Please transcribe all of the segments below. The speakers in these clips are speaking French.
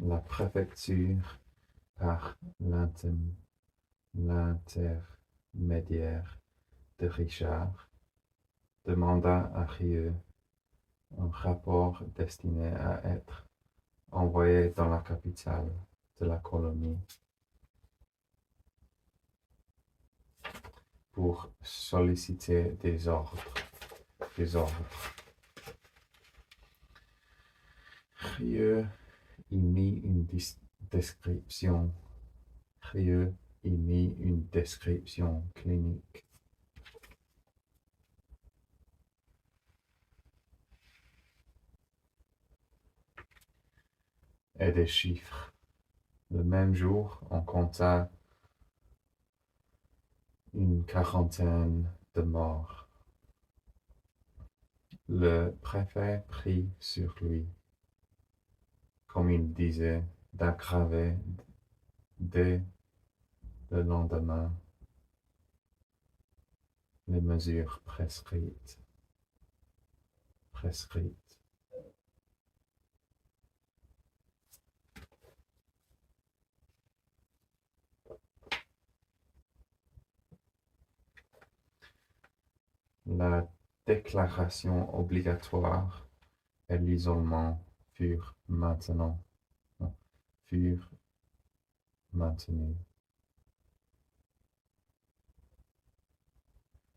la préfecture par l'intermédiaire de Richard, demanda à Rieux un rapport destiné à être envoyé dans la capitale de la colonie pour solliciter des ordres. Rieux y mit une description. Rieux y mit une description clinique. Et des chiffres. Le même jour, on compta une quarantaine de morts. Le préfet prit sur lui, comme il disait, d'aggraver dès le lendemain les mesures prescrites. La déclaration obligatoire et l'isolement furent maintenus.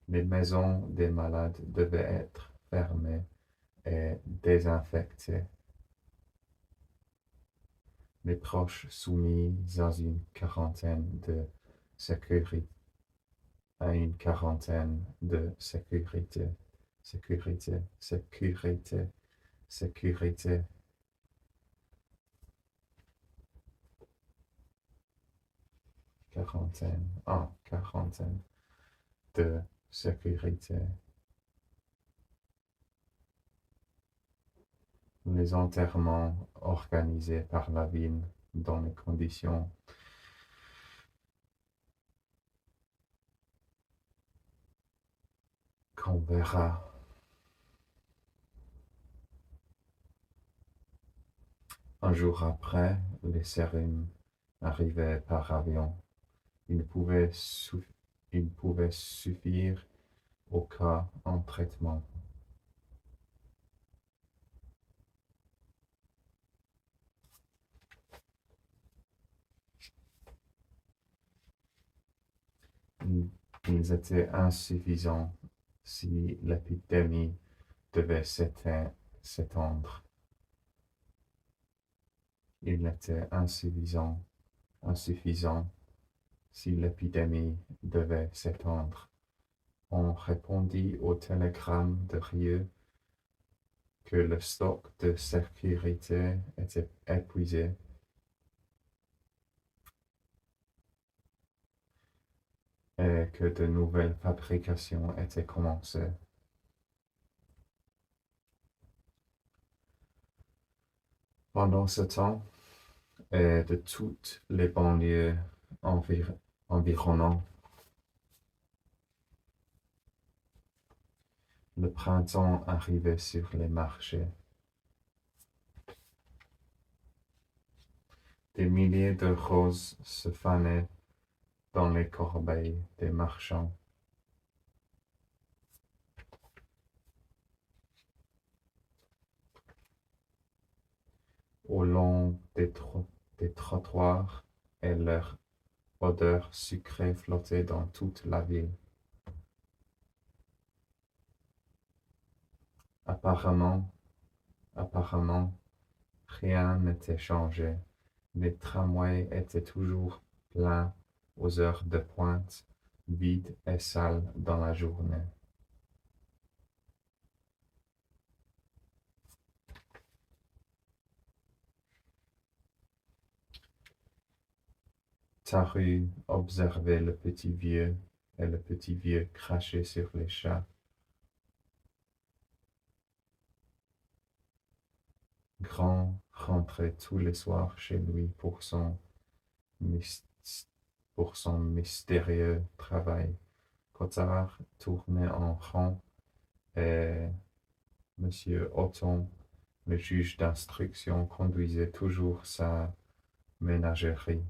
Les maisons des malades devaient être fermées et désinfectées. Les proches soumis à une quarantaine de sécurité. Quarantaine de sécurité. Les enterrements organisés par la ville dans les conditions qu'on verra. Un jour après, les sérums arrivaient par avion. Ils pouvaient suffire au cas en traitement. Ils étaient insuffisants si l'épidémie devait s'étendre. Il était insuffisant si l'épidémie devait s'étendre. On répondit au télégramme de Rieux que le stock de sécurité était épuisé et que de nouvelles fabrications étaient commencées. Pendant ce temps, et de toutes les banlieues environnantes, le printemps arrivait sur les marchés. Des milliers de roses se fanaient dans les corbeilles des marchands. Au long des trottoirs, et leur odeur sucrée flottait dans toute la ville. Apparemment, rien n'était changé. Les tramways étaient toujours pleins aux heures de pointe, vides et sales dans la journée. Tarus observait le petit vieux, et le petit vieux crachait sur les chats. Grand rentrait tous les soirs chez lui pour son mystérieux travail. Cottard tournait en rond et M. Othon, le juge d'instruction, conduisait toujours sa ménagerie.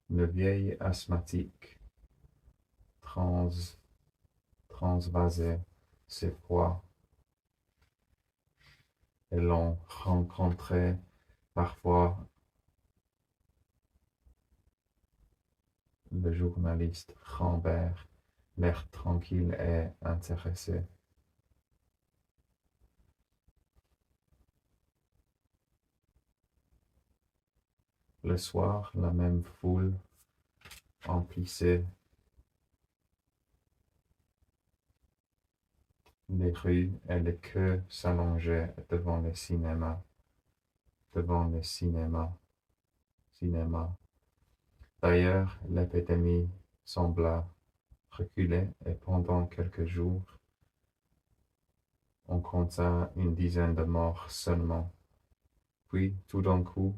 Une vieille asthmatique transvasait ses poids et l'on rencontrait parfois le journaliste Rambert, l'air tranquille et intéressé. Le soir, la même foule emplissait les rues et les queues s'allongeaient devant les cinémas. Devant les cinémas. D'ailleurs, l'épidémie sembla reculer et pendant quelques jours, on compta une dizaine de morts seulement. Puis, tout d'un coup,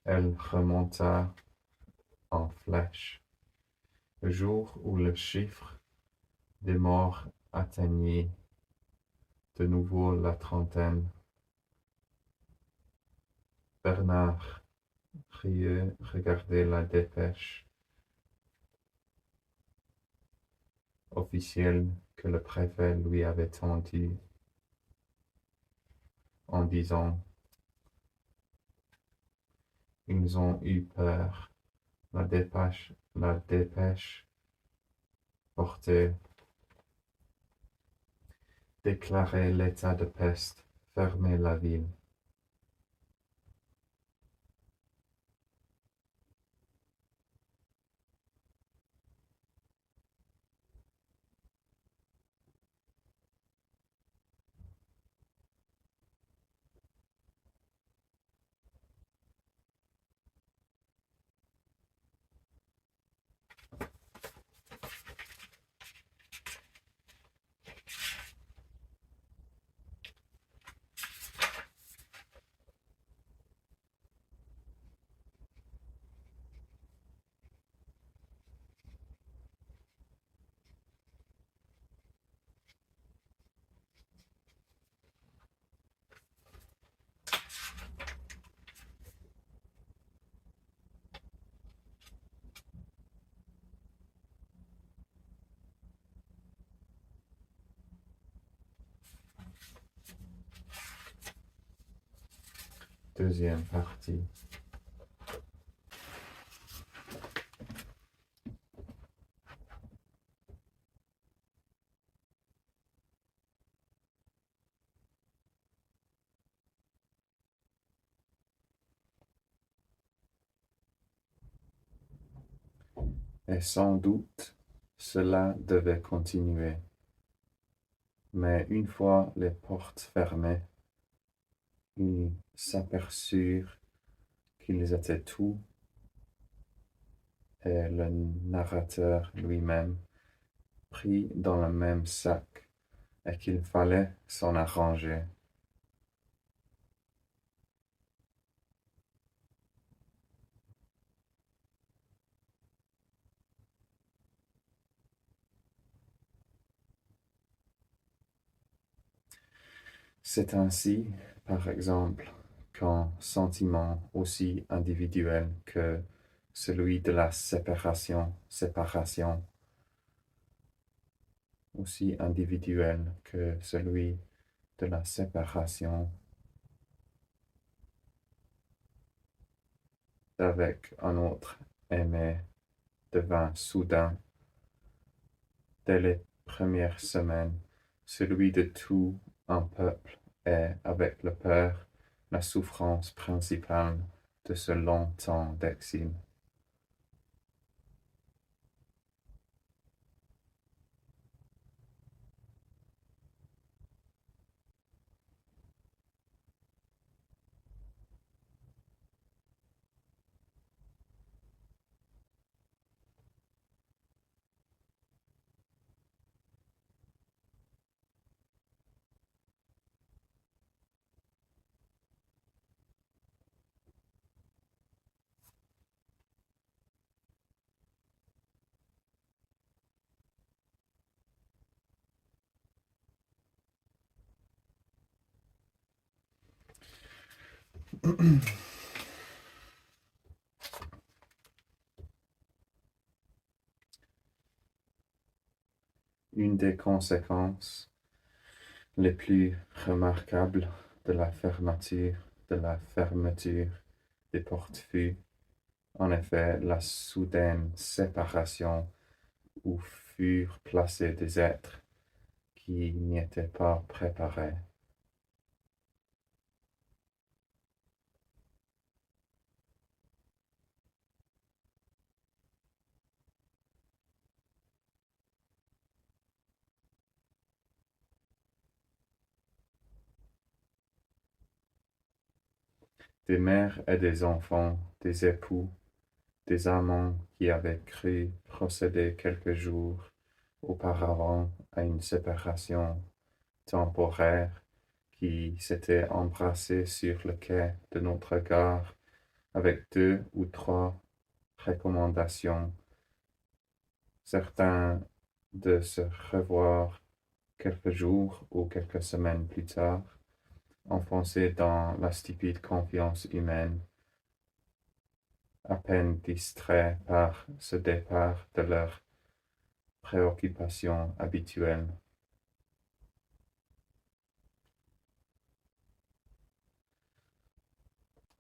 elle remonta en flèche. Le jour où le chiffre des morts atteignit de nouveau la trentaine, Bernard Rieux regardait la dépêche officielle que le préfet lui avait tendue en disant: Ils ont eu peur. La dépêche portait déclarer l'état de peste, fermer la ville. Deuxième partie. Et sans doute, cela devait continuer. Mais une fois les portes fermées, ils s'aperçurent qu'ils étaient tous, et le narrateur lui-même, pris dans le même sac, et qu'il fallait s'en arranger. C'est ainsi, par exemple, qu'un sentiment aussi individuel que celui de la séparation, aussi individuel que celui de la séparation d'avec un autre aimé devint soudain, dès les premières semaines, celui de tout un peuple et, avec le peur, la souffrance principale de ce long temps d'exil. Une des conséquences les plus remarquables de la fermeture des portes fut, en effet, la soudaine séparation où furent placés des êtres qui n'y étaient pas préparés. Des mères et des enfants, des époux, des amants qui avaient cru procéder quelques jours auparavant à une séparation temporaire, qui s'étaient embrassés sur le quai de notre gare avec 2 ou 3 recommandations, certains de se revoir quelques jours ou quelques semaines plus tard, enfoncés dans la stupide confiance humaine, à peine distraits par ce départ de leurs préoccupations habituelles.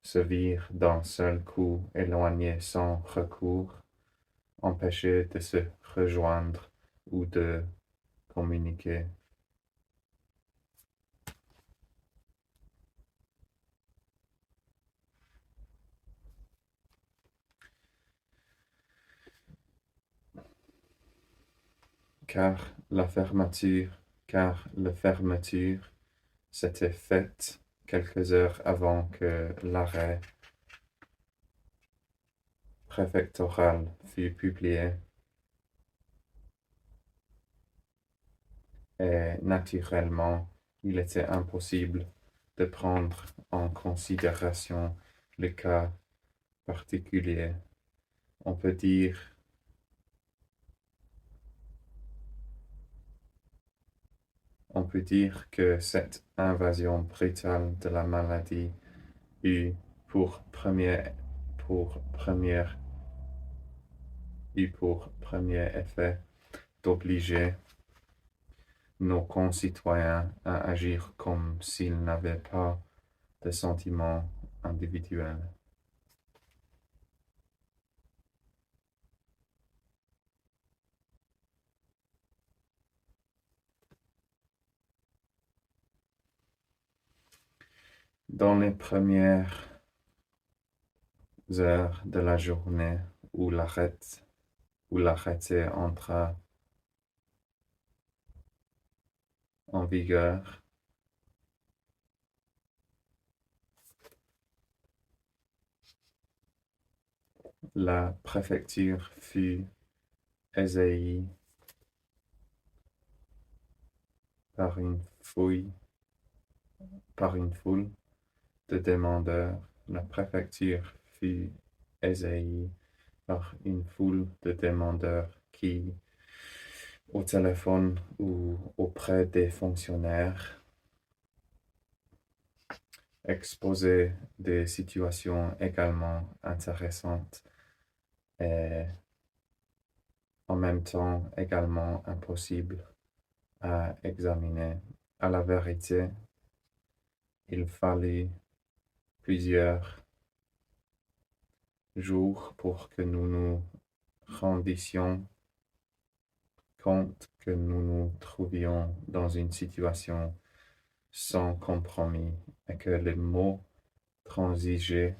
Se virent d'un seul coup éloignés sans recours, empêchés de se rejoindre ou de communiquer. Car la fermeture s'était faite quelques heures avant que l'arrêt préfectoral fut publié, et naturellement, il était impossible de prendre en considération le cas particulier. On peut dire On peut dire que cette invasion brutale de la maladie eut pour premier, pour premier effet d'obliger nos concitoyens à agir comme s'ils n'avaient pas de sentiments individuels. Dans les premières heures de la journée où l'arrêté entra en vigueur, la préfecture fut assaillie par par une foule de demandeurs. La préfecture fut assaillie par une foule de demandeurs qui, au téléphone ou auprès des fonctionnaires, exposaient des situations également intéressantes et en même temps également impossibles à examiner. À la vérité, il fallut plusieurs jours pour que nous nous rendissions compte que nous nous trouvions dans une situation sans compromis et que les mots transigés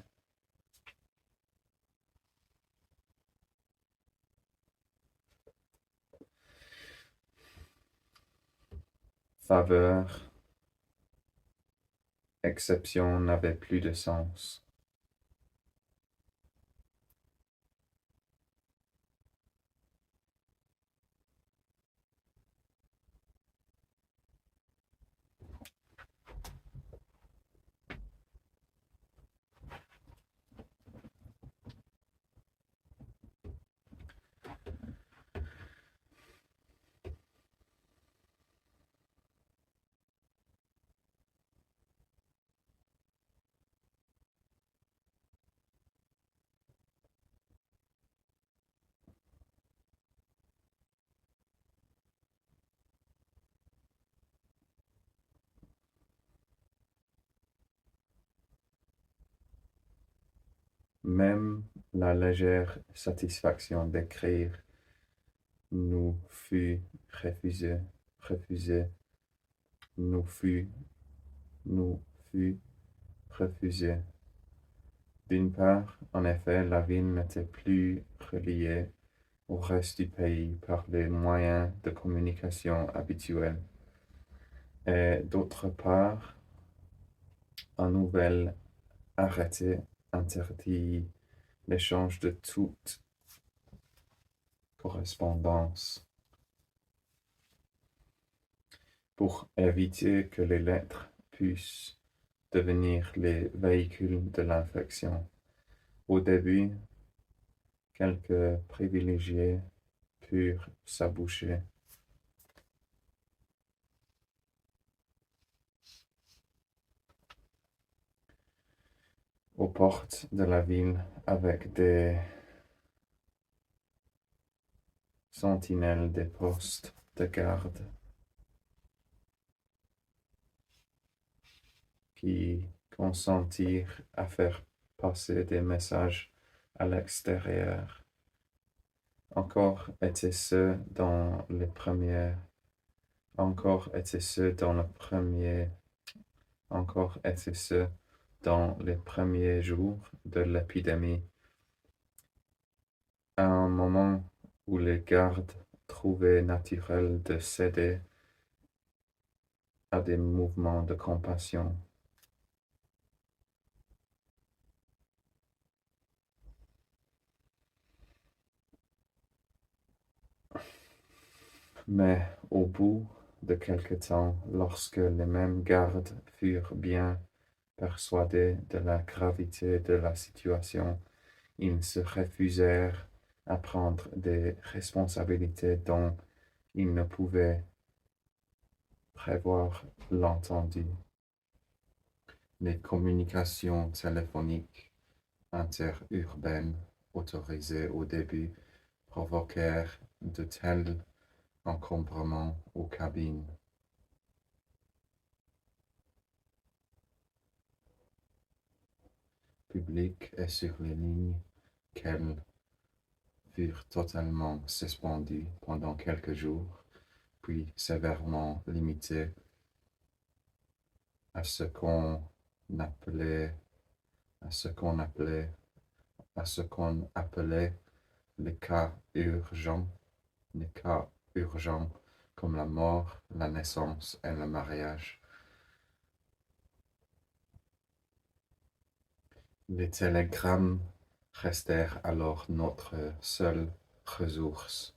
faveur, exception n'avaient plus de sens. Même la légère satisfaction d'écrire nous fut refusée, nous fut, nous fut refusée. D'une part, en effet, la ville n'était plus reliée au reste du pays par les moyens de communication habituels. Et d'autre part, un nouvel arrêté interdit l'échange de toute correspondance pour éviter que les lettres puissent devenir les véhicules de l'infection. Au début, quelques privilégiés purent s'aboucher. Aux portes de la ville avec des sentinelles des postes de garde qui consentirent à faire passer des messages à l'extérieur. Encore étaient-ce dans les premiers, encore étaient-ce dans le premier, encore étaient-ce dans les premiers jours de l'épidémie, à un moment où les gardes trouvaient naturel de céder à des mouvements de compassion. Mais au bout de quelque temps, lorsque les mêmes gardes furent bien persuadés de la gravité de la situation, ils se refusèrent à prendre des responsabilités dont ils ne pouvaient prévoir l'entendu. Les communications téléphoniques interurbaines autorisées au début provoquèrent de tels encombrements aux cabines publiques et sur les lignes qu'elles furent totalement suspendues pendant quelques jours, puis sévèrement limitées à ce qu'on appelait, à ce qu'on appelait, à ce qu'on appelait les cas urgents comme la mort, la naissance et le mariage. Les télégrammes restèrent alors notre seule ressource.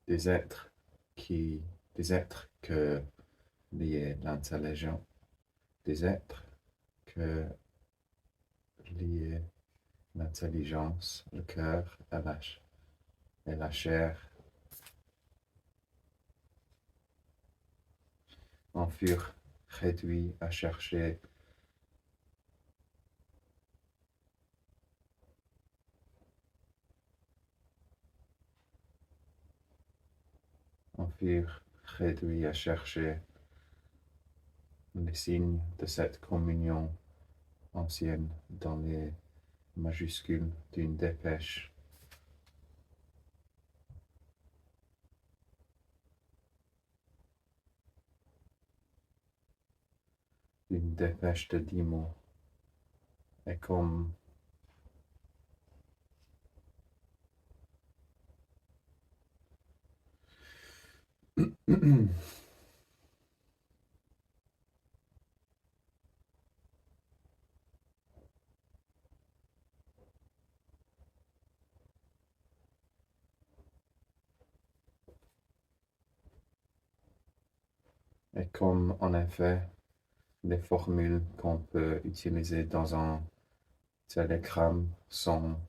Des êtres des êtres que liait l'intelligence, des êtres que liait l'intelligence, le cœur et la chair en furent réduits à chercher les signes de cette communion ancienne dans les majuscules d'une dépêche. Une dépêche de 10 mots. Et comme et comme en effet les formules qu'on peut utiliser dans un télégramme sont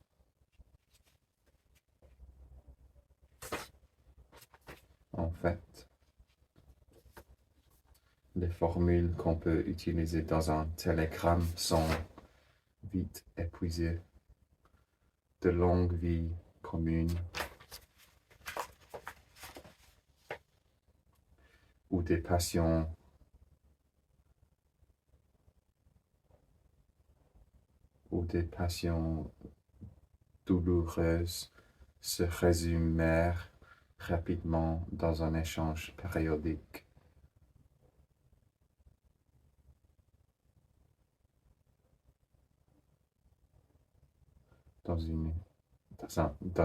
en fait les formules qu'on peut utiliser dans un télégramme sont vite épuisées. De longues vies communes ou des passions où des passions douloureuses se résumèrent rapidement dans un échange périodique. Dans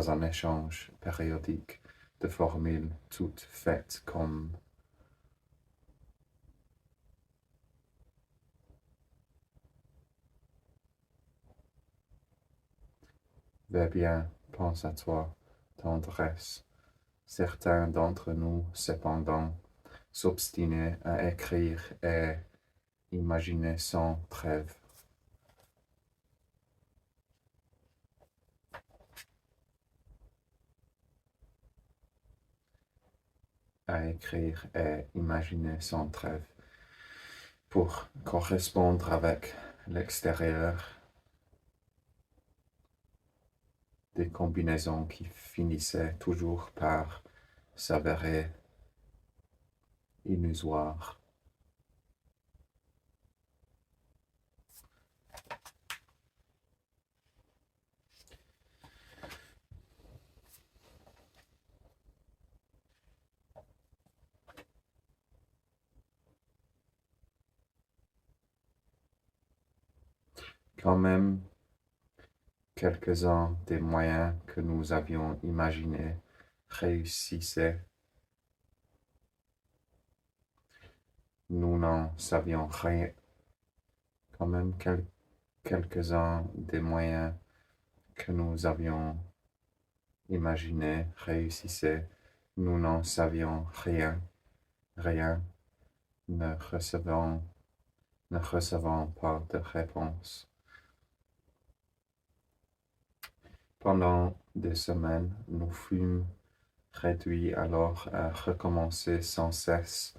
un échange périodique de formules toutes faites comme « bien, pense à toi, tendresse ». Certains d'entre nous, cependant, s'obstinaient à écrire et imaginer sans trêve. À écrire et imaginer sans trêve pour correspondre avec l'extérieur, des combinaisons qui finissaient toujours par s'avérer illusoires. Quand même, quelques-uns des moyens que nous avions imaginés réussissaient. Nous n'en savions rien. Quand même, quelques-uns des moyens que nous avions imaginés réussissaient. Nous n'en savions rien, ne recevant pas de réponse. Pendant des semaines, nous fûmes réduits alors à recommencer sans cesse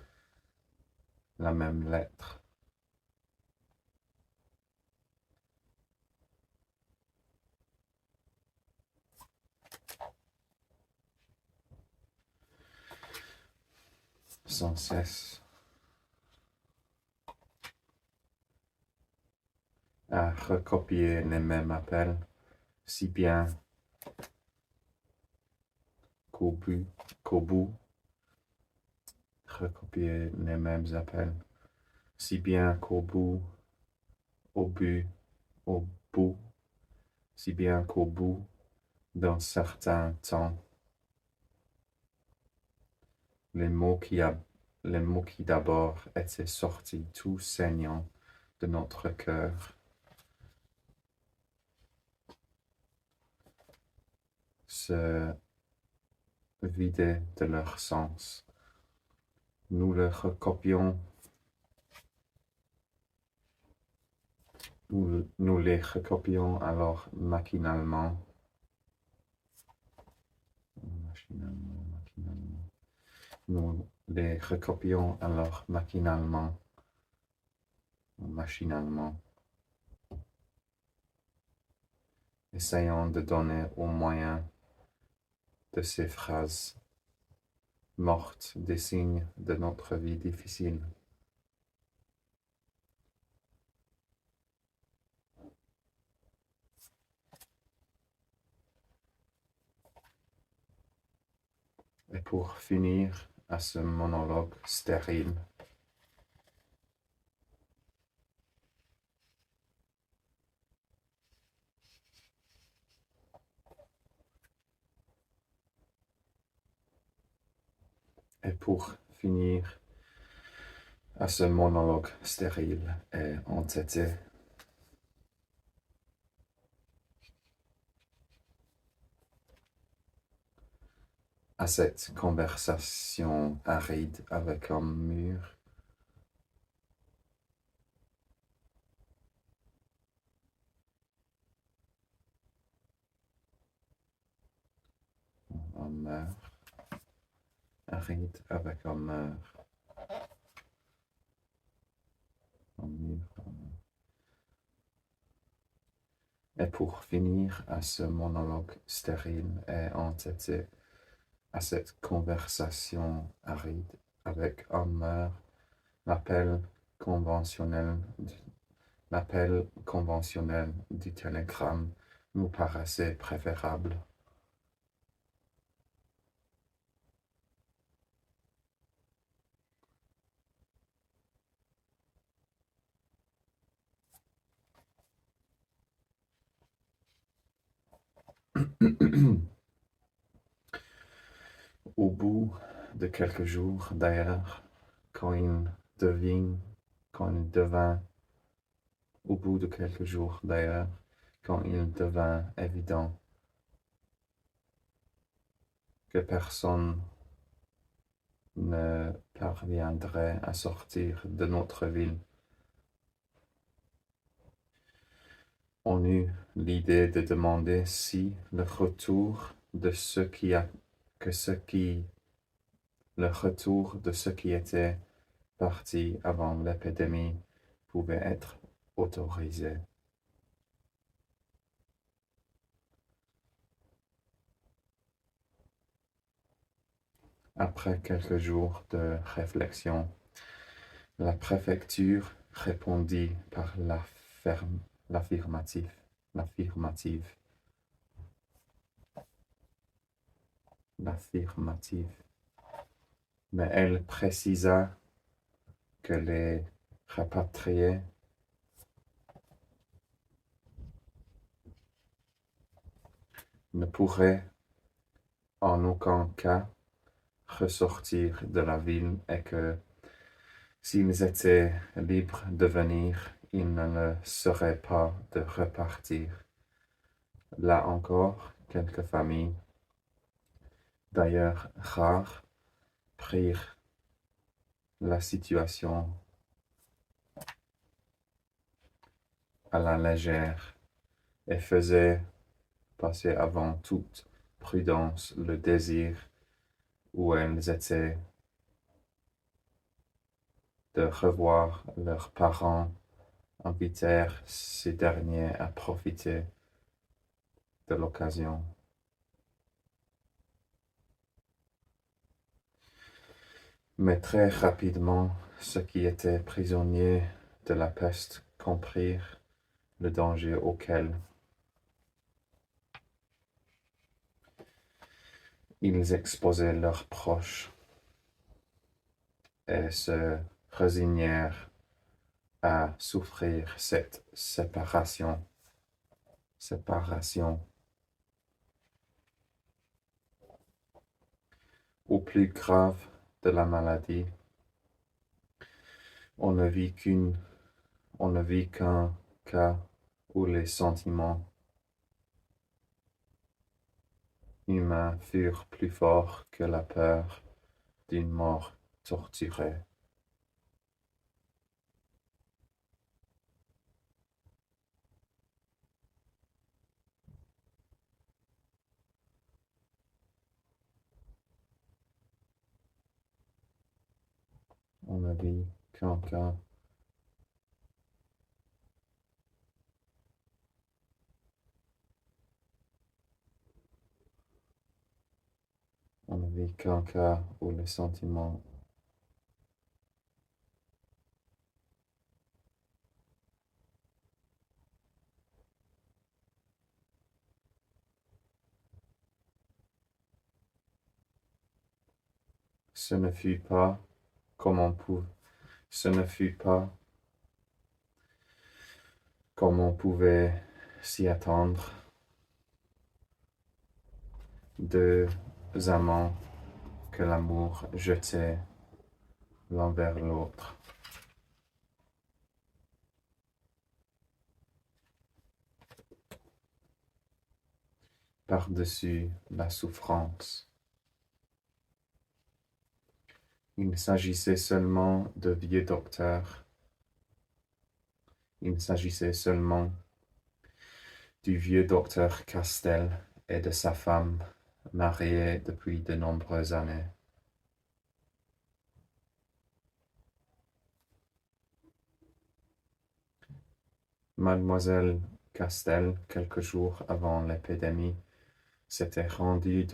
la même lettre. Sans cesse. À recopier les mêmes appels, si bien qu'au bout, recopier les mêmes appels, si bien qu'au bout, au bout, si bien qu'au bout d'un certain temps, les mots qui d'abord étaient sortis tout saignants de notre cœur se vidaient de leur sens. Nous les recopions alors machinalement. Nous les recopions alors machinalement, essayant de donner au moyen de ces phrases mortes des signes de notre vie difficile. Et pour finir à ce monologue stérile, et entêté, à cette conversation aride avec un mur, un mur, aride avec un mur, un mur. Et pour finir à ce monologue stérile et entêté, à cette conversation aride avec un mur, l'appel conventionnel l'appel conventionnel du télégramme nous paraissait préférable. Au bout de quelques jours, d'ailleurs, quand il devint, au bout de quelques jours, d'ailleurs, quand il devint évident que personne ne parviendrait à sortir de notre ville, on eut l'idée de demander si le retour de le retour de ceux qui étaient partis avant l'épidémie pouvait être autorisé. Après quelques jours de réflexion, la préfecture répondit par l'affirmative. Mais elle précisa que les rapatriés ne pourraient en aucun cas ressortir de la ville et que s'ils étaient libres de venir, ils ne le seraient pas de repartir. Là encore, quelques familles, d'ailleurs rares, prirent la situation à la légère et faisaient passer avant toute prudence le désir où elles étaient de revoir leurs parents, invitèrent ces derniers à profiter de l'occasion. Mais très rapidement, ceux qui étaient prisonniers de la peste comprirent le danger auquel ils exposaient leurs proches et se résignèrent à souffrir cette séparation. Au plus grave de la maladie, on ne vit qu'un cas où les sentiments humains furent plus forts que la peur d'une mort torturée. On ne vit qu'un cas où les sentiments ce ne fut pas ce ne fut pas comme on pouvait s'y attendre. Deux amants que l'amour jetait l'un vers l'autre. Par-dessus la souffrance. Il s'agissait seulement de vieux docteurs. Il s'agissait seulement du vieux docteur Castel et de sa femme, mariée depuis de nombreuses années. Mademoiselle Castel, quelques jours avant l'épidémie, s'était rendue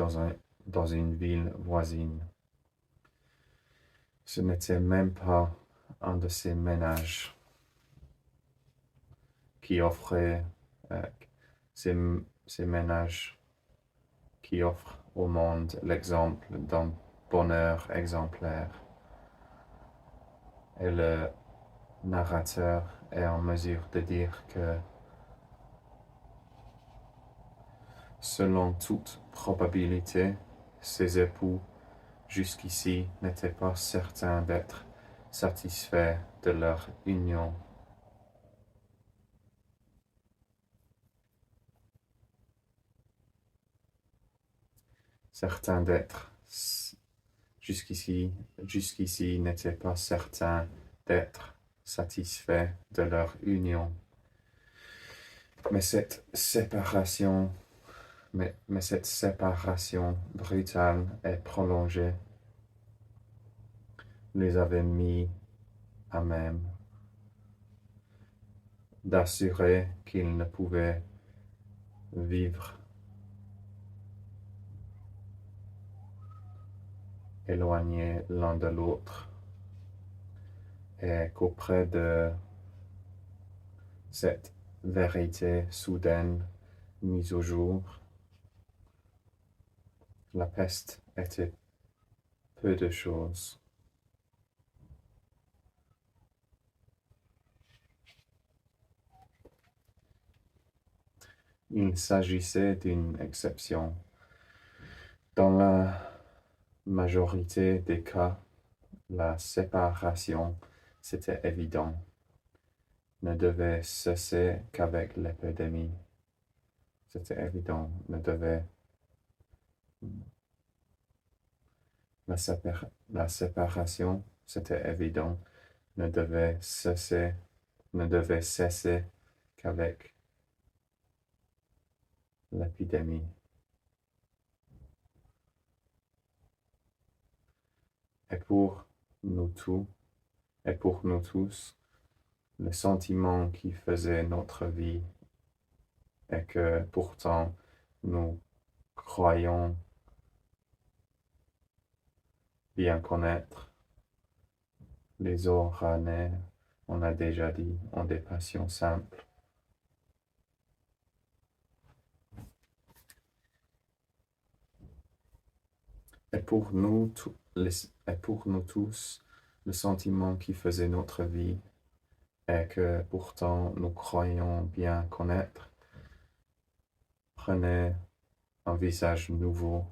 dans une ville voisine. Ce n'était même pas un de ses ménages. qui offrait euh, ces ménages qui offrent au monde l'exemple d'un bonheur exemplaire. Et le narrateur est en mesure de dire que, selon toute probabilité, ces époux jusqu'ici n'étaient pas certains d'être satisfaits de leur union. Certains d'être jusqu'ici n'étaient pas certains d'être satisfaits de leur union. Mais cette séparation brutale et prolongée les avait mis à même d'assurer qu'ils ne pouvaient vivre éloignés l'un de l'autre, et qu'auprès de cette vérité soudaine mise au jour, la peste était peu de choses. Il s'agissait d'une exception. Dans la majorité des cas, la séparation, c'était évident, ne devait cesser qu'avec l'épidémie. C'était évident, ne devait... La séparation, c'était évident, ne devait cesser qu'avec l'épidémie. Et pour nous tous, le sentiment qui faisait notre vie et que pourtant nous croyons bien connaître, les Oranais, on a déjà dit, ont des passions simples. Et pour nous tous, le sentiment qui faisait notre vie et que pourtant nous croyons bien connaître prenait un visage nouveau.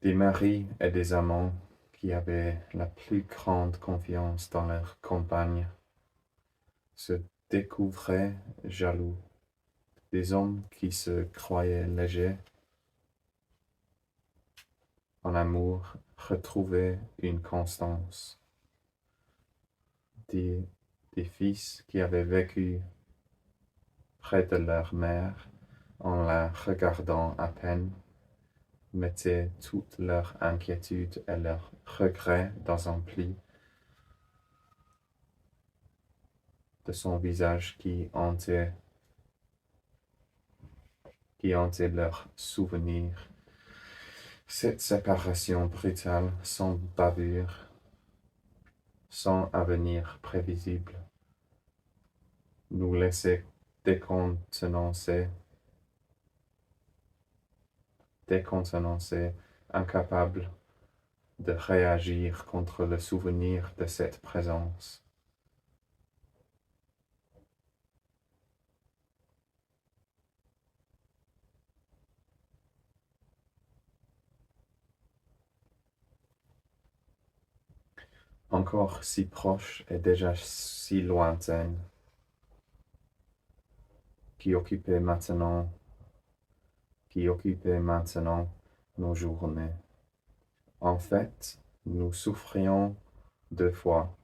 Des maris et des amants qui avaient la plus grande confiance dans leur compagne se découvraient jaloux. Des hommes qui se croyaient légers en amour retrouvaient une constance. Des fils qui avaient vécu près de leur mère en la regardant à peine mettaient toute leur inquiétude et leur regret dans un pli de son visage qui hantait leurs souvenirs. Cette séparation brutale, sans bavure, sans avenir prévisible, nous laissait décontenancés, incapables de réagir contre le souvenir de cette présence. Encore si proche et déjà si lointaine, qui occupait maintenant nos journées. En fait, nous souffrions deux fois,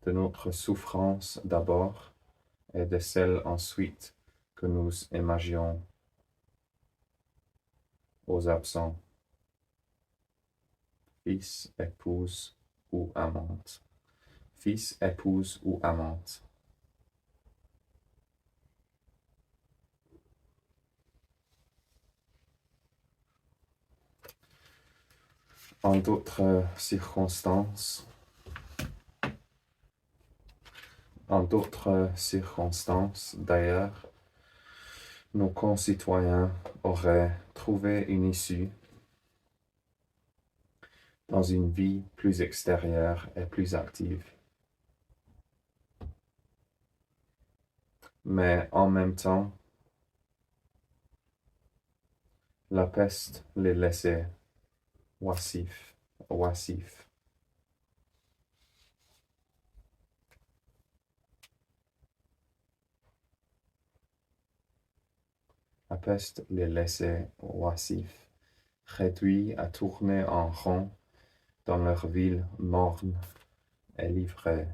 de notre souffrance d'abord et de celle ensuite que nous imaginions aux absents, fils, épouse ou amante. Fils, épouse ou amante. En d'autres circonstances, d'ailleurs, nos concitoyens auraient trouvé une issue dans une vie plus extérieure et plus active. Mais en même temps, la peste les laissait oisifs. La peste les laissait oisifs, réduits à tourner en rond dans leur ville morne et livrée.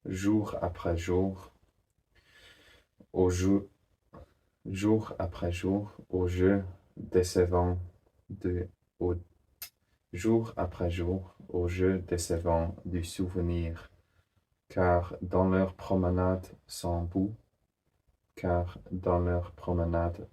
Jour après jour, jour après jour, au jeu décevant au jour après jour, au jeu décevant du souvenir, car dans leur promenade sans but, car dans leur promenade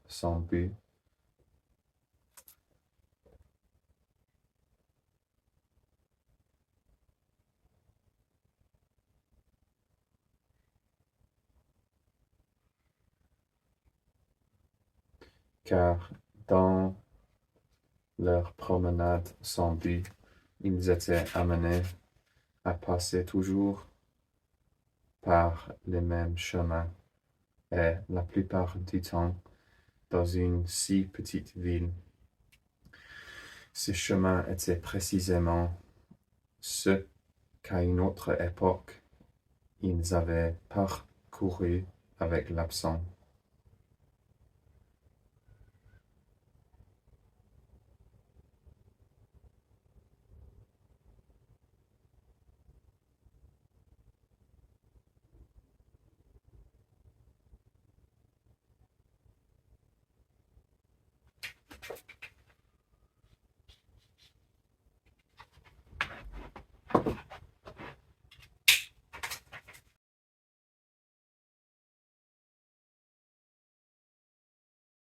sans but, ils étaient amenés à passer toujours par les mêmes chemins et la plupart du temps dans une si petite ville. Ces chemins étaient précisément ceux qu'à une autre époque ils avaient parcourus avec l'absent.